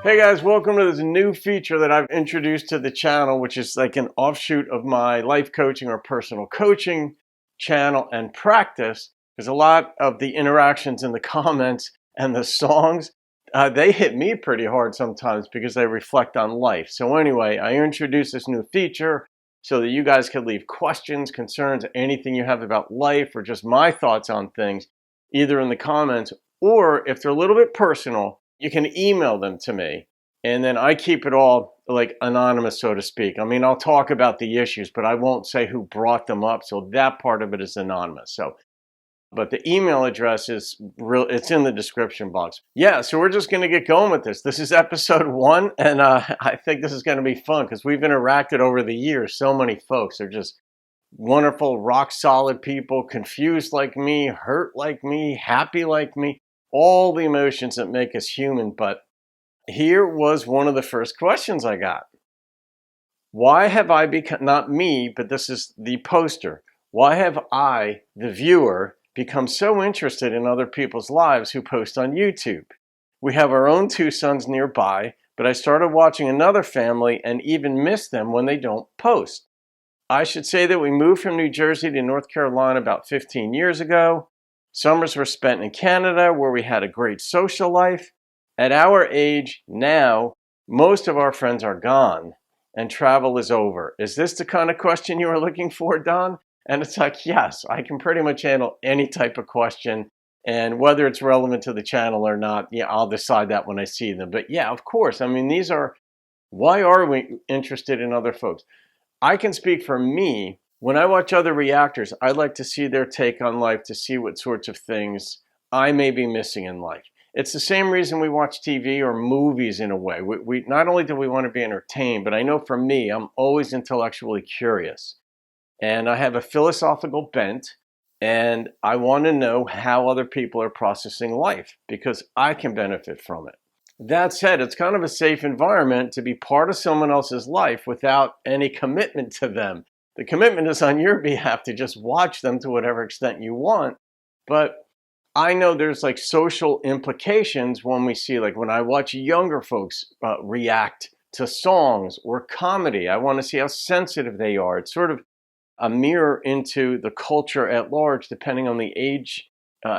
Hey guys, welcome to this new feature that I've introduced to the channel, which is like an offshoot of my life coaching or personal coaching channel and practice. Because a lot of the interactions in the comments and the songs, they hit me pretty hard sometimes because they reflect on life. So anyway, I introduced this new feature so that you guys can leave questions, concerns, anything you have about life or just my thoughts on things, either in the comments or if they're a little bit personal, you can email them to me, and then I keep it all like anonymous, so to speak. I mean, I'll talk about the issues, but I won't say who brought them up, so that part of it is anonymous. So, but the email address is real. It's in the description box. Yeah, so we're just going to get going with this. This is episode 1, and I think this is going to be fun because we've interacted over the years. So many folks are just wonderful, rock solid people, confused like me, hurt like me, happy like me, all the emotions that make us human. But here was one of the first questions I got. Why have I become, not me, but this is the poster, why have I, the viewer, become so interested in other people's lives who post on YouTube? We have our own 2 sons nearby, but I started watching another family and even miss them when they don't post. I should say that we moved from New Jersey to North Carolina about 15 years ago. Summers were spent in Canada where we had a great social life. At our age now, most of our friends are gone and travel is over. Is this the kind of question you were looking for, Don? And it's like, yes, I can pretty much handle any type of question. And whether it's relevant to the channel or not, yeah, I'll decide that when I see them. But yeah, of course, I mean, why are we interested in other folks? I can speak for me. When I watch other reactors, I like to see their take on life, to see what sorts of things I may be missing in life. It's the same reason we watch TV or movies in a way. We not only do we want to be entertained, but I know for me, I'm always intellectually curious. And I have a philosophical bent, and I want to know how other people are processing life because I can benefit from it. That said, it's kind of a safe environment to be part of someone else's life without any commitment to them. The commitment is on your behalf to just watch them to whatever extent you want. But I know there's like social implications when we see, like when I watch younger folks react to songs or comedy. I want to see how sensitive they are. It's sort of a mirror into the culture at large, depending on the age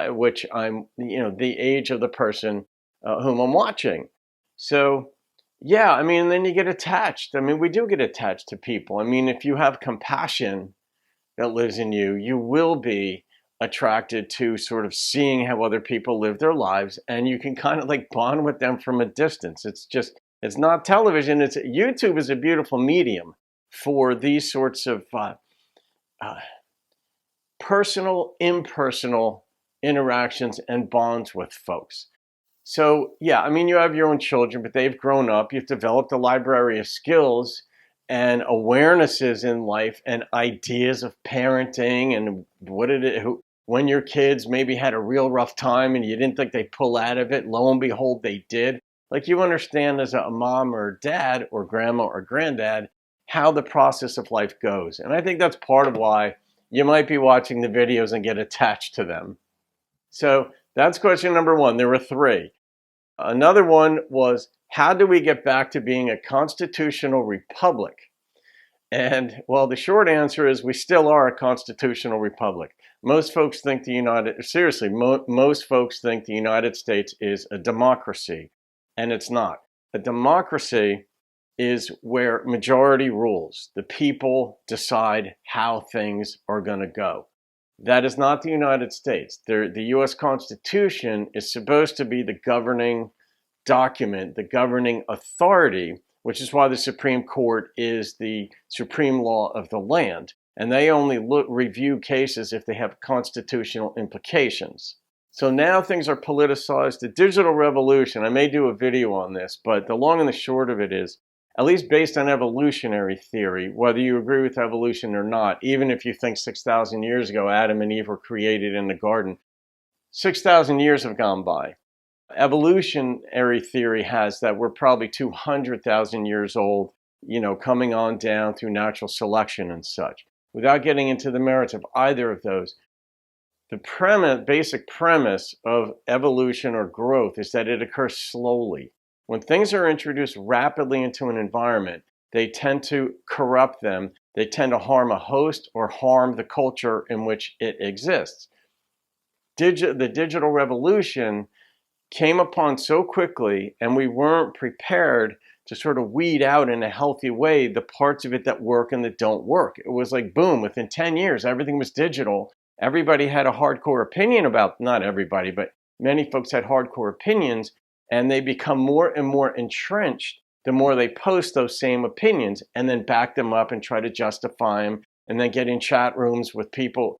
which I'm, the age of the person whom I'm watching. So, yeah, I mean, then you get attached. I mean, we do get attached to people. I mean, if you have compassion that lives in you, you will be attracted to sort of seeing how other people live their lives, and you can kind of like bond with them from a distance. It's not television. YouTube is a beautiful medium for these sorts of personal, impersonal interactions and bonds with folks. So, yeah, I mean, you have your own children, but they've grown up. You've developed a library of skills and awarenesses in life and ideas of parenting and when your kids maybe had a real rough time and you didn't think they'd pull out of it, lo and behold, they did. Like you understand as a mom or dad or grandma or granddad how the process of life goes. And I think that's part of why you might be watching the videos and get attached to them. So that's question number 1. There were 3. Another one was, how do we get back to being a constitutional republic? And well, the short answer is we still are a constitutional republic. Most folks think most folks think the United States is a democracy, and it's not. A democracy is where majority rules. The people decide how things are going to go. That is not the United States. The U.S. Constitution is supposed to be the governing document, the governing authority, which is why the Supreme Court is the supreme law of the land. And they only review cases if they have constitutional implications. So now things are politicized. The digital revolution, I may do a video on this, but the long and the short of it is, at least based on evolutionary theory, whether you agree with evolution or not, even if you think 6,000 years ago Adam and Eve were created in the garden, 6,000 years have gone by. Evolutionary theory has that we're probably 200,000 years old, coming on down through natural selection and such. Without getting into the merits of either of those, the basic premise of evolution or growth is that it occurs slowly. When things are introduced rapidly into an environment, they tend to corrupt them. They tend to harm a host or harm the culture in which it exists. The digital revolution came upon so quickly, and we weren't prepared to sort of weed out in a healthy way the parts of it that work and that don't work. It was like, boom, within 10 years, everything was digital. Everybody had a hardcore opinion about, not everybody, but many folks had hardcore opinions, and they become more and more entrenched the more they post those same opinions and then back them up and try to justify them and then get in chat rooms with people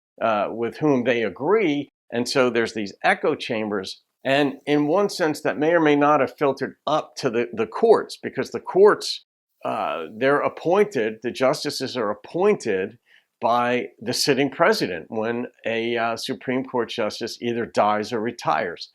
with whom they agree. And so there's these echo chambers. And in one sense, that may or may not have filtered up to the courts, because the courts, they're appointed, the justices are appointed by the sitting president when a Supreme Court justice either dies or retires.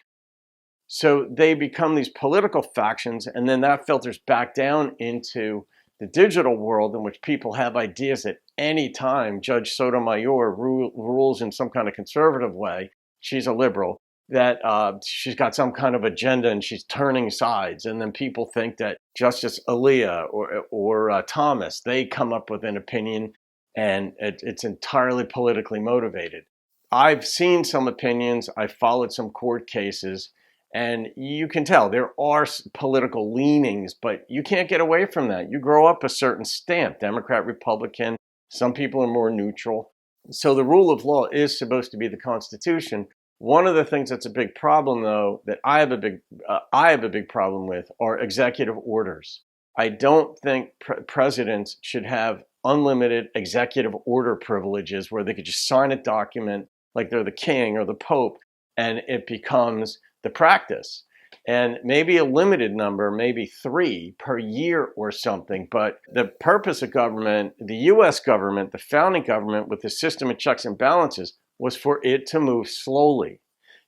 So they become these political factions, and then that filters back down into the digital world in which people have ideas at any time. Judge Sotomayor rules in some kind of conservative way. She's a liberal. That she's got some kind of agenda and she's turning sides. And then people think that Justice Scalia or Thomas, they come up with an opinion and it's entirely politically motivated. I've seen some opinions. I've followed some court cases. And you can tell there are political leanings, but you can't get away from that. You grow up a certain stamp, Democrat, Republican. Some people are more neutral. So the rule of law is supposed to be the Constitution. One of the things that's a big problem, though, that I have a big problem with are executive orders. I don't think presidents should have unlimited executive order privileges where they could just sign a document like they're the king or the pope, and it becomes the practice. And maybe a limited number, maybe 3 per year or something. But the purpose of government, the U.S. government, the founding government with the system of checks and balances, was for it to move slowly.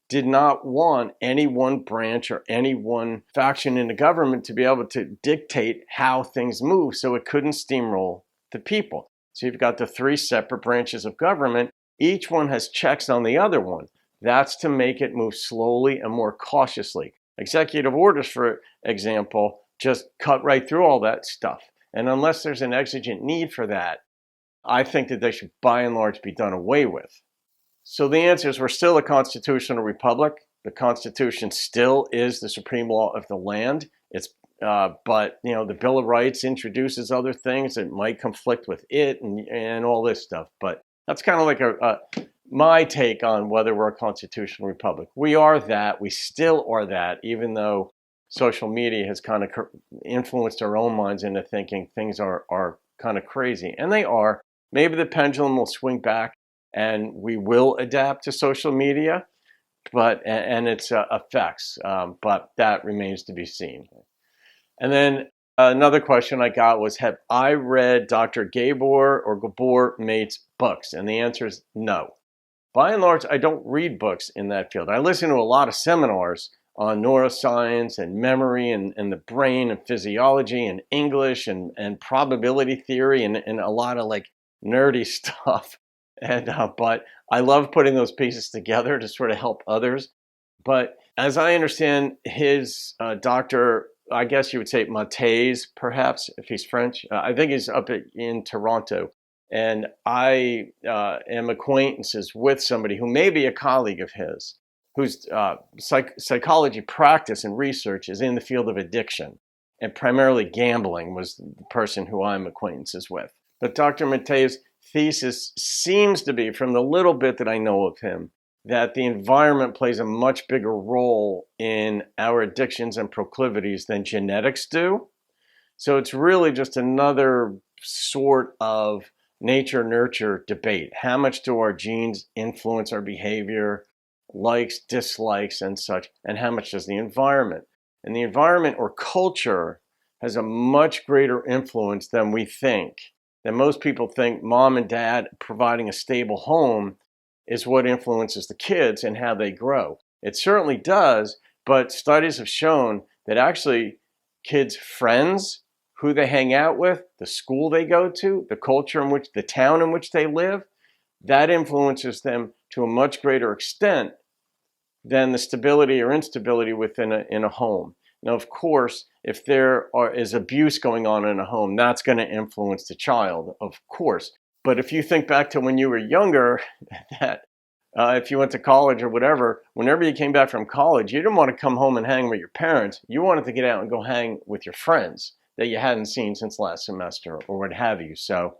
Did not want any one branch or any one faction in the government to be able to dictate how things move, so it couldn't steamroll the people. So you've got the 3 separate branches of government. Each one has checks on the other one. That's to make it move slowly and more cautiously. Executive orders, for example, just cut right through all that stuff. And unless there's an exigent need for that, I think that they should by and large be done away with. So the answer is we're still a constitutional republic. The Constitution still is the supreme law of the land. But the Bill of Rights introduces other things that might conflict with it and all this stuff. But that's kind of like my take on whether we're a constitutional republic. We are that. We still are that, even though social media has kind of influenced our own minds into thinking things are kind of crazy. And they are. Maybe the pendulum will swing back and we will adapt to social media, and its effects. But that remains to be seen. And then another question I got was, have I read Dr. Gabor Mate's books? And the answer is no. By and large, I don't read books in that field. I listen to a lot of seminars on neuroscience and memory and the brain and physiology and English and probability theory and a lot of like nerdy stuff. But I love putting those pieces together to sort of help others. But as I understand his Dr. I guess you would say Mateus, perhaps, if he's French. I think he's up in Toronto. And I am acquaintances with somebody who may be a colleague of his, whose psychology practice and research is in the field of addiction. And primarily gambling was the person who I'm acquaintances with. But Dr. Mateus' thesis seems to be, from the little bit that I know of him, that the environment plays a much bigger role in our addictions and proclivities than genetics do. So it's really just another sort of nature-nurture debate. How much do our genes influence our behavior, likes, dislikes, and such, and how much does the environment? And the environment or culture has a much greater influence than we think. That most people think mom and dad providing a stable home is what influences the kids and how they grow. It certainly does, but studies have shown that actually kids' friends, who they hang out with, the school they go to, the culture in which, the town in which they live, that influences them to a much greater extent than the stability or instability within a home. Now, of course, if is abuse going on in a home, that's going to influence the child, of course. But if you think back to when you were younger, that if you went to college or whatever, whenever you came back from college, you didn't want to come home and hang with your parents. You wanted to get out and go hang with your friends that you hadn't seen since last semester or what have you. So,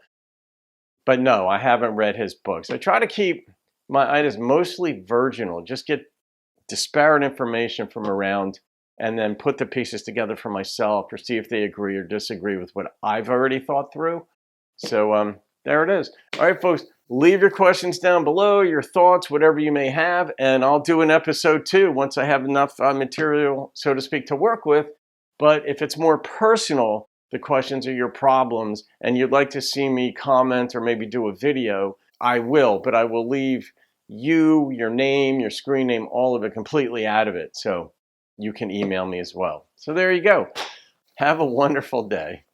but no, I haven't read his books. I try to keep my items mostly virginal, just get disparate information from around and then put the pieces together for myself or see if they agree or disagree with what I've already thought through. So there it is. All right, folks, leave your questions down below, your thoughts, whatever you may have, and I'll do an episode 2 once I have enough material, so to speak, to work with. But if it's more personal, the questions are your problems, and you'd like to see me comment or maybe do a video, I will, but I will leave you, your name, your screen name, all of it completely out of it. So you can email me as well. So there you go. Have a wonderful day.